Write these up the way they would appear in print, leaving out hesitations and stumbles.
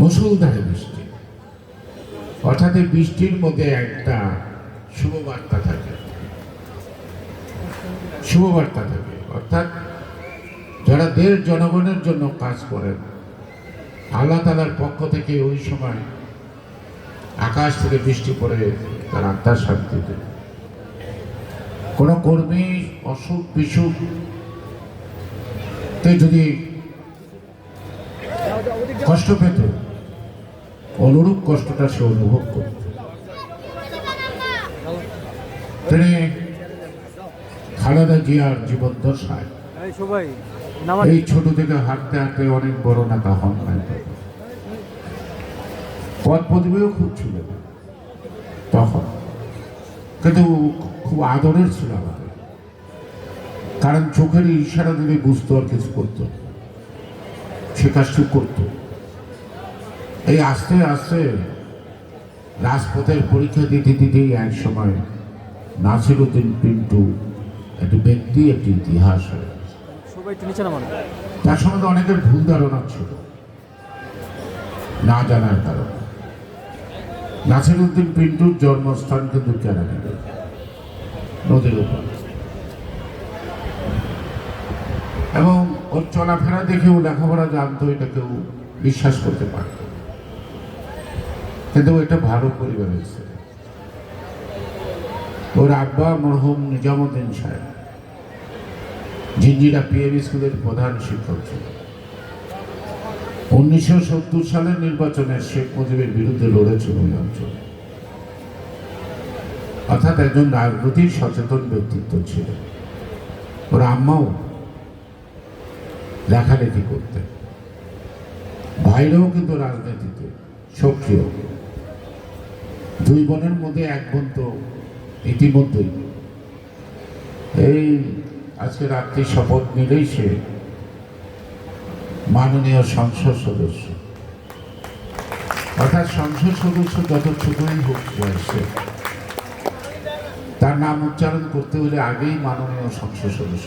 মুষলধারে বৃষ্টি, অর্থাৎ এই বৃষ্টির মধ্যে একটা শুভবার্তা থাকে। শুভবার্তা থাকে অর্থাৎ যারা দেশ জনগণের জন্য কাজ করেন, আল্লাহ তাআলার পক্ষ থেকে ওই সময় আকাশ থেকে বৃষ্টি পড়ে তার আত্মার শান্তিতে। কোনো কর্মী অসুখ বিসুখ যদি কষ্ট পেত, অনুরূপ কষ্টটা সে অনুভব করত। তিনি খালেদা জিয়ার জীবদ্দশায় এই ছোট থেকে হাঁটতে হাঁটতে অনেক বড় নেতা হন নাই, পদ পদবিও খুব ছিল তখন, কিন্তু খুব আদরের ছিল আমাদের, কারণ চোখের ইশারা দিলে বুঝতো আর কিছু করতো, সে কাজটি করত। এই আস্তে আস্তে রাজপথের পরীক্ষা দিতে দিতেই এক সময় নাসিরউদ্দিন পিন্টু একটি ব্যক্তি, একটি ইতিহাস হয়ে গেছে। তার সম্বন্ধে অনেকের ভুল ধারণা ছিল, না জানার কারণে। নাসিরউদ্দিন পিন্টুর জন্মস্থান কিন্তু কেরানীগঞ্জ নদীর উপর, এবং ওর চলাফেরা দেখেও লেখাপড়া জানতো, এটা কেউ বিশ্বাস করতে পারত। কিন্তু এটা ভালো পরিবারের ছেলে। ওর আব্বা মরহুম নিজামুদ্দিন সাহেব জিঞ্জিরা পিএম স্কুলের প্রধান শিক্ষক ছিল। 1970 সালের নির্বাচনে শেখ মুজিবের বিরুদ্ধে লড়েছিল ওই অঞ্চলে, অর্থাৎ একজন রাজনৈতিক সচেতন ব্যক্তিত্ব ছিল। ওর আম্মাও লেখালেখি করতেন, ভাইরাও কিন্তু রাজনীতিতে সক্রিয়। দুই বোনের মধ্যে এক বোন তো ইতিমধ্যেই এই আজকে রাত্রি শপথ নিলেই সে মাননীয় সংসদ সদস্য, অর্থাৎ সংসদ সদস্য যত ছোটই হোক বয়সে, তার নাম উচ্চারণ করতে হলে আগেই মাননীয় সংসদ সদস্য।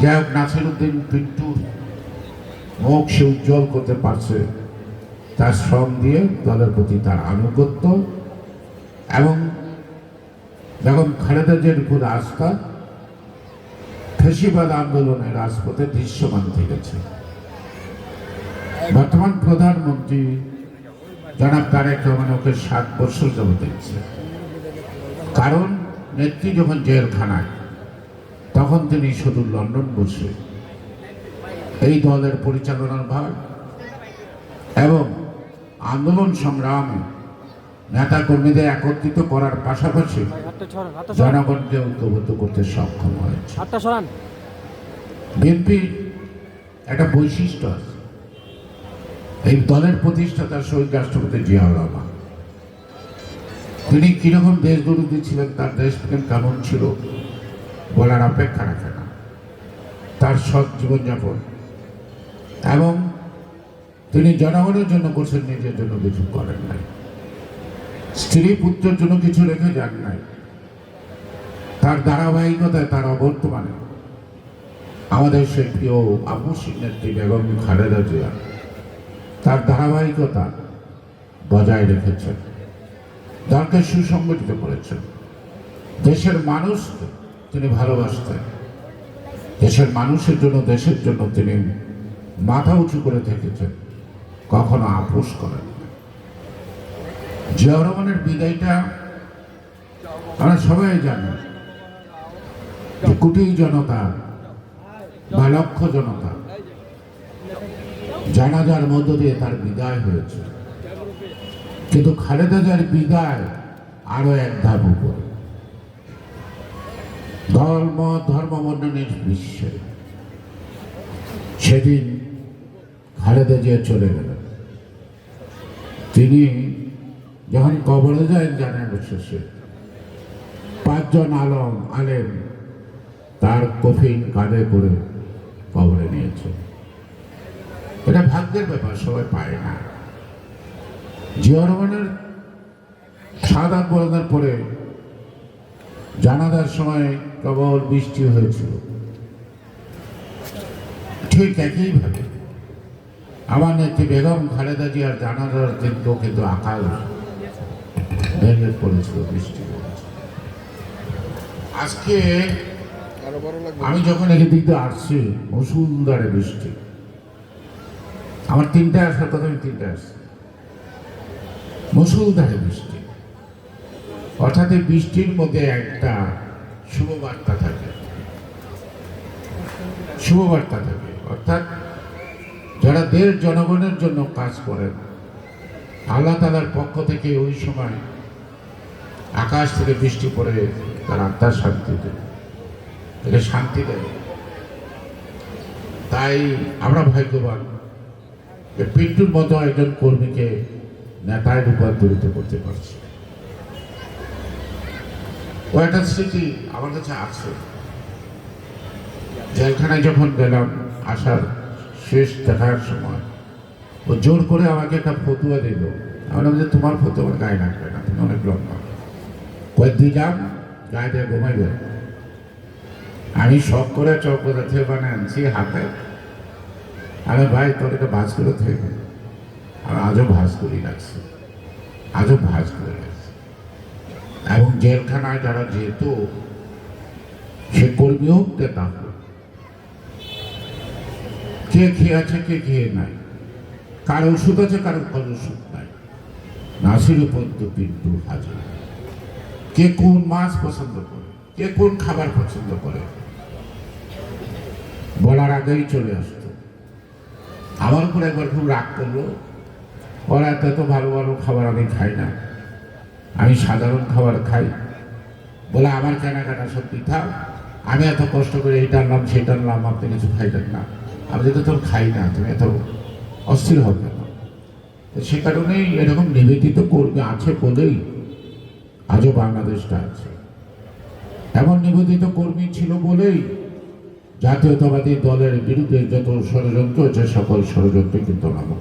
যাই হোক, নাসিরউদ্দিন পিন্টুর মুখ সে উজ্জ্বল করতে পারছে তার শ্রম দিয়ে, দলের প্রতি তার আনুগত্য, এবং বেগম খালেদা জিয়ার উপর আস্থা ফ্যাসিবাদ আন্দোলনে রাজপথে দৃশ্যমান থেকেছে। বর্তমান প্রধানমন্ত্রী জনাব তারেক রহমান ওকে 7 বছর যাবত দেখছে, কারণ নেত্রী যখন জেলখানায়, তখন তিনি শুধু লন্ডন বসে এই দলের পরিচালনার ভার এবং আন্দোলন সংগ্রামে নেতা কর্মীদের একত্রিত করার পাশাপাশি জনগণকে ঐক্যবদ্ধ করতে সক্ষম হয়েছে। বিএনপির একটা বৈশিষ্ট্য আছে, এই দলের প্রতিষ্ঠাতা শহীদ রাষ্ট্রপতি জিয়াউর রহমান, তিনি কিরকম দেশবিরোধী ছিলেন, তার দেশপ্রেম কেমন ছিল বলার অপেক্ষা রাখে না। তার সৎ জীবনযাপন, এবং তিনি জনগণের জন্য করছেন, নিজের জন্য কিছু করেন নাই, স্ত্রী পুত্রের জন্য কিছু রেখে যান নাই। তার ধারাবাহিকতায়, তার অবর্তমানে আমাদের সেই প্রিয় আপসী নেত্রী বেগম খালেদা জিয়া তার ধারাবাহিকতা বজায় রেখেছেন, দলকে সুসংগঠিত করেছেন। দেশের মানুষকে তিনি ভালোবাসতেন, দেশের মানুষের জন্য, দেশের জন্য তিনি মাথা উঁচু করে থেকেছেন, কখনো আপোষ করেন। জিয়াউর রহমানের বিদায়টা আমরা সবাই জানি, কোটি জনতা বা লক্ষ জনতা জানাজার মধ্য দিয়ে তার বিদায় হয়েছে, কিন্তু খালেদা জিয়ার বিদায় আরো এক ধাপ উপরে। ধর্ম নির্বিশেষে সেদিন খালেদা জিয়া চলে গেলেন। তিনি যখন কবরে যায়, জানানোর শেষে 5 জন আলেম তার কফিন কাঁধে করে কবরে নিয়েছে। এটা ভাগ্যের ব্যাপার, সবাই পায় না। জিয়াউর রহমানের শাহাদাত বরণের পরে জানাজার সময় প্রবল বৃষ্টি হয়েছিল, ঠিক একইভাবে আমার নেত্রী বেগম খালেদা জিয়ার জানাজার দিনকেও কিন্তু আকাল ভেঙে পড়েছিল, বৃষ্টি পড়েছিল। আজকে আমি যখন এদিক দিয়ে আসছি, মুষলধারে বৃষ্টি। আমার 3টায় আসার কথা, আমি 3টায় আসছি, মুষলধারে বৃষ্টি। অর্থাৎ এই বৃষ্টির মধ্যে একটা শুভবার্তা থাকে, শুভবার্তা থাকে। অর্থাৎ যারা দেশ জনগণের জন্য কাজ করেন, আল্লাহ তাআলার পক্ষ থেকে ওই সময় আকাশ থেকে বৃষ্টি পড়ে তার আত্মার শান্তি দেয়, এটা শান্তি দেয়। তাই আমরা ভাগ্যবান যে পিন্টুর মতো একজন কর্মীকে নেতায় রূপান্তরিত করতে পারছি। ও একটা স্মৃতি আমার কাছে আছে। জেলখানায় যখন গেলাম, আসার শেষ দেখার সময় ও জোর করে আমাকে একটা ফতুয়া দিল। আমি বললাম যে তোমার ফতুয়া আমার গায়ে লাগবে না, তুমি অনেক লম্বা। দিলাম, গায়ে দিয়ে ঘুমাইবে। আমি শখ করে চকরা থেকে বানিয়ে আনছি হাতে। আমি ভাই তোর এটা ভাজ করে থেকে, আমি আজও ভাজ করি রাখছি, আজও ভাজ করে রাখছি। এবং জেলখানায় যারা যেত, সে কর্মী হোক নেতা হোক, কে খেয়ে আছে কে খেয়ে নাই, কার ওষুধ আছে কার ওষুধ নাই, নাসির পদ্ম পিন্টু হাজির। কে কোন মাছ পছন্দ করে, কে কোন খাবার পছন্দ করে, বলার আগেই চলে আসতো। আমার উপর একবার খুব রাগ করলো, ওরা এত ভালো ভালো খাবার আমি খাই না, আমি সাধারণ খাবার খাই। বলে আমার কেনাকাটা সব পিঠা, আমি এত কষ্ট করে এইটা আনলাম সেটা আনলাম, আপনি কিছু খাইলেন না। আমি যেহেতু তোর খাই না, তুমি এত অস্থির হবে না। সে কারণেই এরকম নিবেদিত কর্মী আছে বলেই আজও বাংলাদেশটা আছে। এমন নিবেদিত কর্মী ছিল বলেই জাতীয়তাবাদী দলের বিরুদ্ধে যত ষড়যন্ত্র হচ্ছে, সকল ষড়যন্ত্র কিন্তু আমরা